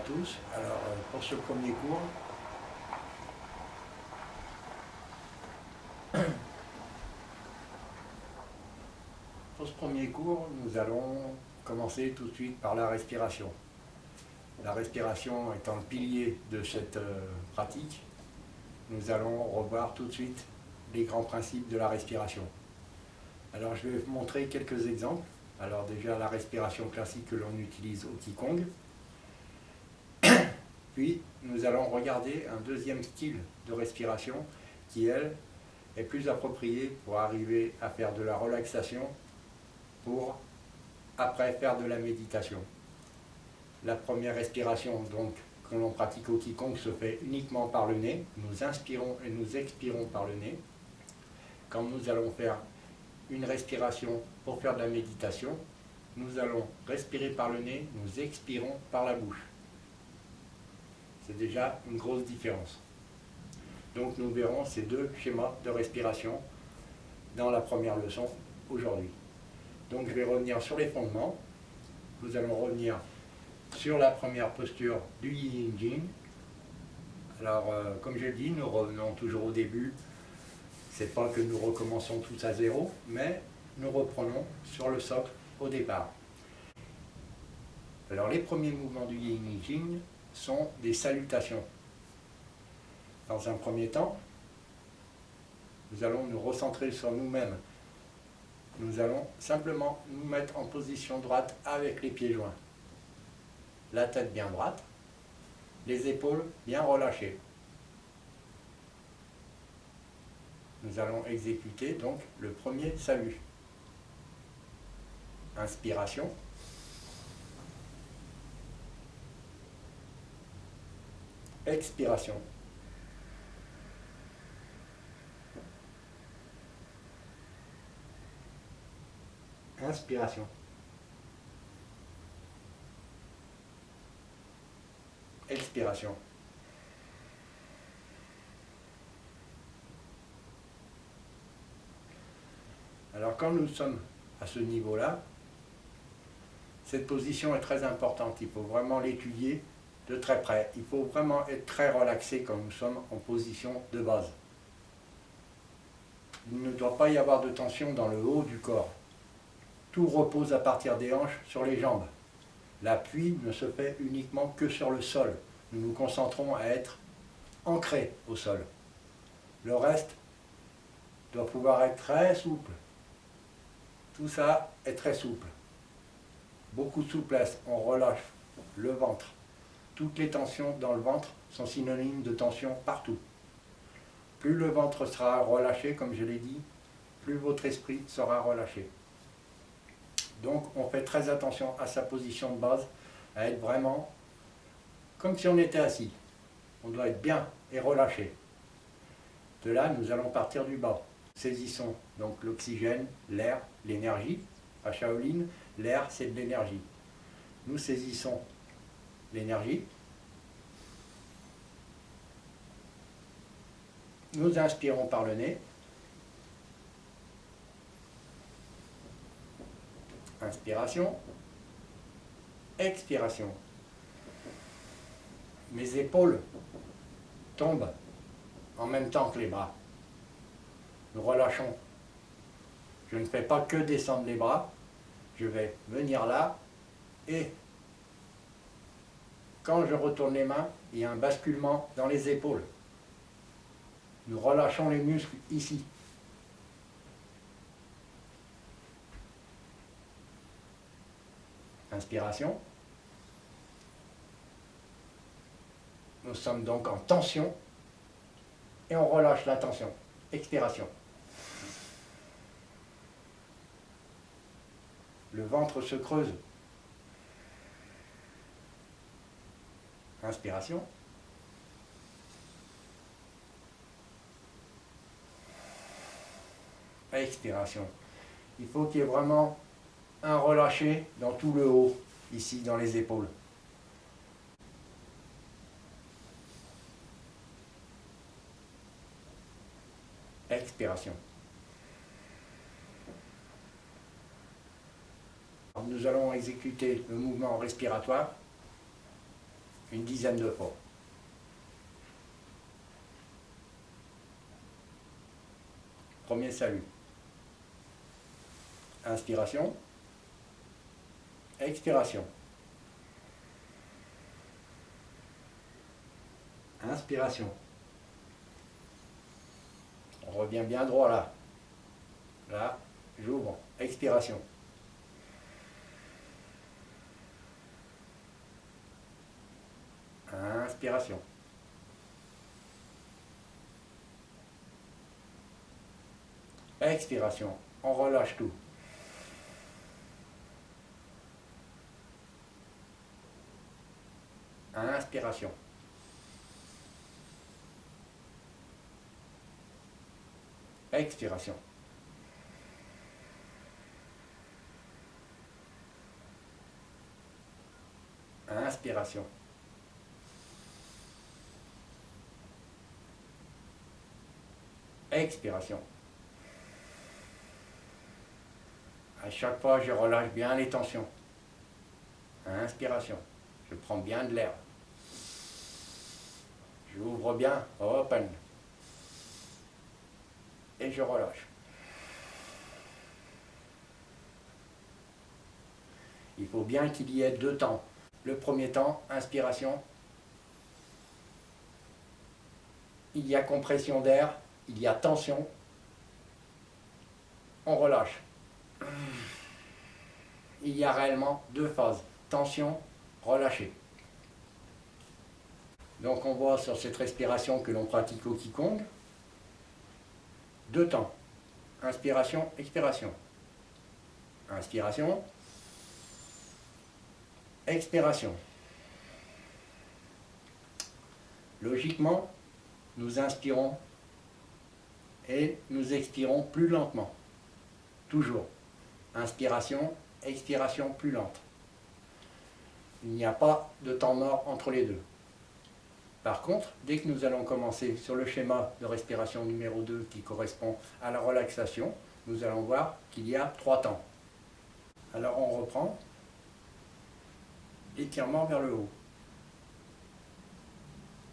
tous. Alors, pour ce premier cours, nous allons commencer tout de suite par la respiration. La respiration étant le pilier de cette pratique, nous allons revoir tout de suite les grands principes de la respiration. Alors, je vais vous montrer quelques exemples. Alors déjà, la respiration classique que l'on utilise au Qigong. Puis, nous allons regarder un deuxième style de respiration qui, elle, est plus appropriée pour arriver à faire de la relaxation pour après faire de la méditation. La première respiration donc que l'on pratique au Qigong se fait uniquement par le nez. Nous inspirons et nous expirons par le nez. Quand nous allons faire une respiration pour faire de la méditation, nous allons respirer par le nez, nous expirons par la bouche. C'est déjà une grosse différence. Donc nous verrons ces deux schémas de respiration dans la première leçon aujourd'hui. Donc je vais revenir sur les fondements. Nous allons revenir sur la première posture du Yin Jing. Alors comme je l'ai dit, nous revenons toujours au début. C'est pas que nous recommençons tous à zéro, mais nous reprenons sur le socle au départ. Alors les premiers mouvements du Yin Jing sont des salutations. Dans un premier temps, nous allons nous recentrer sur nous-mêmes. Nous allons simplement nous mettre en position droite avec les pieds joints. La tête bien droite, les épaules bien relâchées. Nous allons exécuter donc le premier salut. Inspiration. Expiration. Inspiration. Expiration. Alors quand nous sommes à ce niveau-là, cette position est très importante. Il faut vraiment l'étudier de très près. Il faut vraiment être très relaxé quand nous sommes en position de base. Il ne doit pas y avoir de tension dans le haut du corps. Tout repose à partir des hanches sur les jambes. L'appui ne se fait uniquement que sur le sol. Nous nous concentrons à être ancrés au sol. Le reste doit pouvoir être très souple. Tout ça est très souple. Beaucoup de souplesse, on relâche le ventre. Toutes les tensions dans le ventre sont synonymes de tension partout. Plus le ventre sera relâché, comme je l'ai dit, plus votre esprit sera relâché. Donc on fait très attention à sa position de base, à être vraiment comme si on était assis. On doit être bien et relâché. De là, nous allons partir du bas. Saisissons donc l'oxygène, l'air, l'énergie. À Shaolin, l'air c'est de l'énergie. Nous saisissons l'énergie. Nous inspirons par le nez. Inspiration. Expiration. Mes épaules tombent en même temps que les bras. Nous relâchons. Je ne fais pas que descendre les bras. Je vais venir là et quand je retourne les mains, il y a un basculement dans les épaules. Nous relâchons les muscles ici. Inspiration. Nous sommes donc en tension et on relâche la tension. Expiration. Le ventre se creuse. Inspiration. Expiration. Il faut qu'il y ait vraiment un relâché dans tout le haut, ici dans les épaules. Expiration. Nous allons exécuter le mouvement respiratoire une dizaine de fois. Premier salut. Inspiration. Expiration. Inspiration. On revient bien droit là. Là, j'ouvre. Expiration. Inspiration. Expiration. On relâche tout. Inspiration. Expiration. Inspiration. Expiration. À chaque fois, je relâche bien les tensions. Inspiration. Je prends bien de l'air. J'ouvre bien, open. Et je relâche. Il faut bien qu'il y ait deux temps. Le premier temps, inspiration. Il y a compression d'air, il y a tension. On relâche. Il y a réellement deux phases. Tension, relâcher. Donc on voit sur cette respiration que l'on pratique au Qigong, deux temps. Inspiration, expiration. Inspiration. Expiration. Logiquement, nous inspirons et nous expirons plus lentement. Toujours. Inspiration, expiration plus lente. Il n'y a pas de temps mort entre les deux. Par contre, dès que nous allons commencer sur le schéma de respiration numéro 2 qui correspond à la relaxation, nous allons voir qu'il y a trois temps. Alors on reprend. Étirement vers le haut.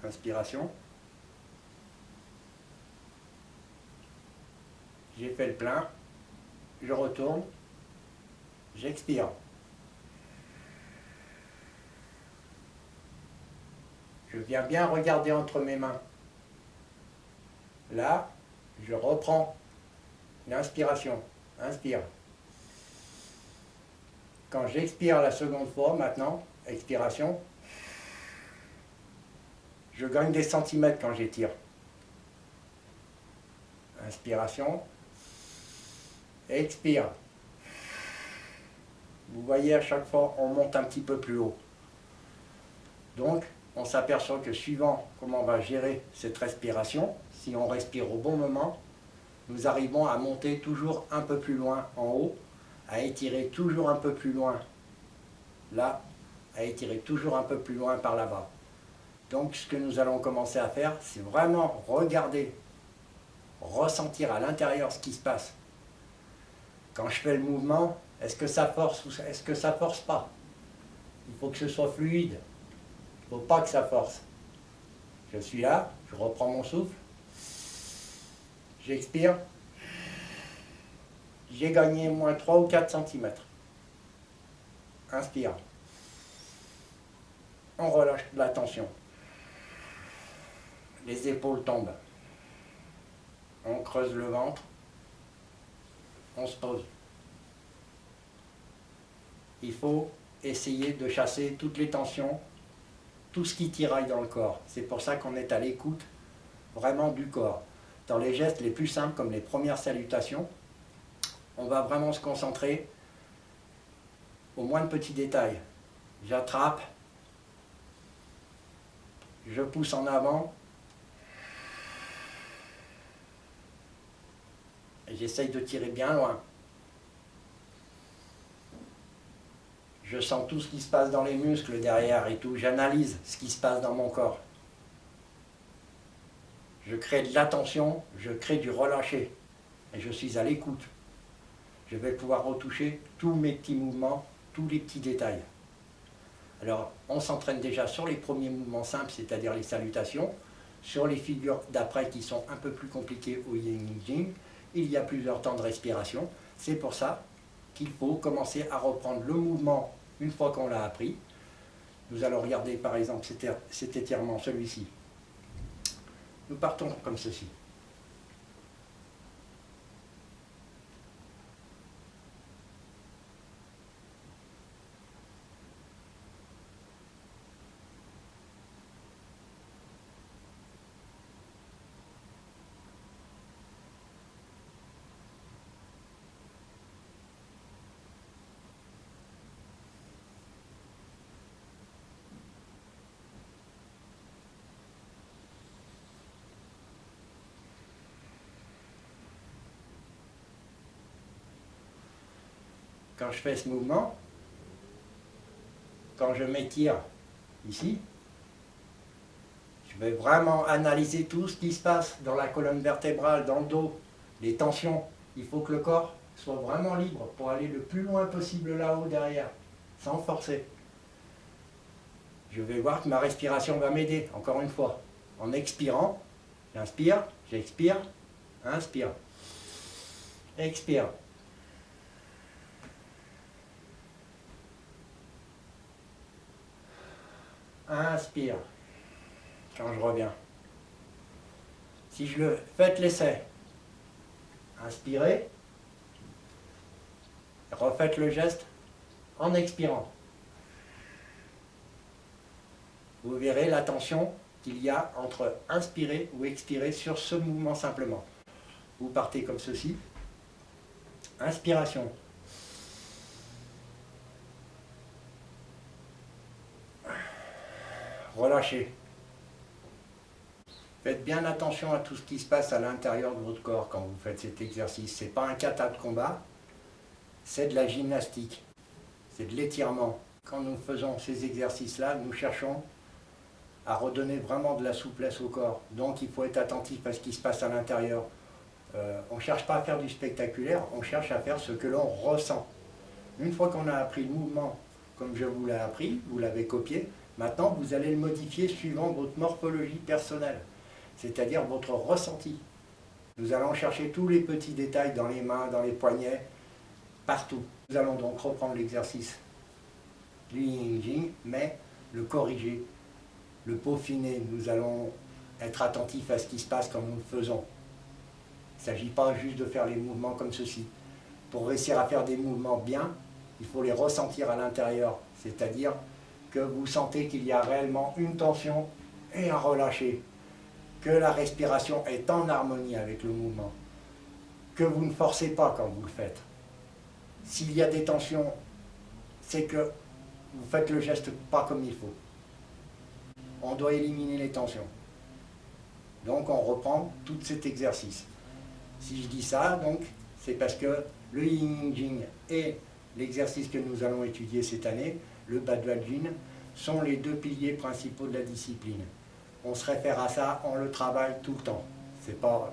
Inspiration. J'ai fait le plein. Je retourne. J'expire. Je viens bien regarder entre mes mains. Là, je reprends l'inspiration. Inspire. Quand j'expire la seconde fois, maintenant, expiration, je gagne des centimètres quand j'étire. Inspiration, expire. Vous voyez, à chaque fois, on monte un petit peu plus haut. Donc, on s'aperçoit que suivant comment on va gérer cette respiration, si on respire au bon moment, nous arrivons à monter toujours un peu plus loin en haut, à étirer toujours un peu plus loin là, à étirer toujours un peu plus loin par là-bas. Donc ce que nous allons commencer à faire, c'est vraiment regarder, ressentir à l'intérieur ce qui se passe. Quand je fais le mouvement, est-ce que ça force ou est-ce que ça force pas? Il faut que ce soit fluide. Il ne faut pas que ça force. Je suis là, je reprends mon souffle. J'expire. J'ai gagné moins 3 ou 4 cm. Inspire. On relâche la tension. Les épaules tombent. On creuse le ventre. On se pose. Il faut essayer de chasser toutes les tensions, tout ce qui tiraille dans le corps. C'est pour ça qu'on est à l'écoute vraiment du corps. Dans les gestes les plus simples, comme les premières salutations, on va vraiment se concentrer au moins de petits détails. J'attrape, je pousse en avant, et j'essaye de tirer bien loin. Je sens tout ce qui se passe dans les muscles derrière et tout. J'analyse ce qui se passe dans mon corps. Je crée de l'attention, je crée du relâché. Et je suis à l'écoute. Je vais pouvoir retoucher tous mes petits mouvements, tous les petits détails. Alors, on s'entraîne déjà sur les premiers mouvements simples, c'est-à-dire les salutations, sur les figures d'après qui sont un peu plus compliquées au Yin Jing. Il y a plusieurs temps de respiration. C'est pour ça qu'il faut commencer à reprendre le mouvement une fois qu'on l'a appris. Nous allons regarder par exemple cet étirement, celui-ci. Nous partons comme ceci. Quand je fais ce mouvement, quand je m'étire ici, je vais vraiment analyser tout ce qui se passe dans la colonne vertébrale, dans le dos, les tensions. Il faut que le corps soit vraiment libre pour aller le plus loin possible là-haut derrière, sans forcer. Je vais voir que ma respiration va m'aider, encore une fois. En expirant, j'inspire, j'expire, inspire, expire. Inspire, quand je reviens. Si je le faites l'essai, inspirez, refaites le geste en expirant. Vous verrez la tension qu'il y a entre inspirer ou expirer sur ce mouvement simplement. Vous partez comme ceci. Inspiration. Relâchez. Faites bien attention à tout ce qui se passe à l'intérieur de votre corps quand vous faites cet exercice. Ce n'est pas un kata de combat, c'est de la gymnastique, c'est de l'étirement. Quand nous faisons ces exercices-là, nous cherchons à redonner vraiment de la souplesse au corps. Donc il faut être attentif à ce qui se passe à l'intérieur. On ne cherche pas à faire du spectaculaire, on cherche à faire ce que l'on ressent. Une fois qu'on a appris le mouvement comme je vous l'ai appris, vous l'avez copié, maintenant vous allez le modifier suivant votre morphologie personnelle, c'est-à-dire votre ressenti. Nous allons chercher tous les petits détails dans les mains, dans les poignets, partout. Nous allons donc reprendre l'exercice du Yin Jing, mais le corriger, le peaufiner. Nous allons être attentifs à ce qui se passe quand nous le faisons. Il ne s'agit pas juste de faire les mouvements comme ceci. Pour réussir à faire des mouvements bien, il faut les ressentir à l'intérieur, c'est-à-dire que vous sentez qu'il y a réellement une tension et un relâché, que la respiration est en harmonie avec le mouvement, que vous ne forcez pas quand vous le faites. S'il y a des tensions, c'est que vous faites le geste pas comme il faut. On doit éliminer les tensions. Donc on reprend tout cet exercice. Si je dis ça, donc, c'est parce que le Yin Jing et l'exercice que nous allons étudier cette année, le Badwaljin, sont les deux piliers principaux de la discipline. On se réfère à ça, on le travaille tout le temps. C'est pas,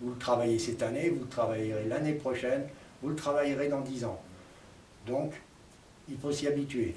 vous le travaillez cette année, vous le travaillerez l'année prochaine, vous le travaillerez dans 10 ans. Donc, il faut s'y habituer.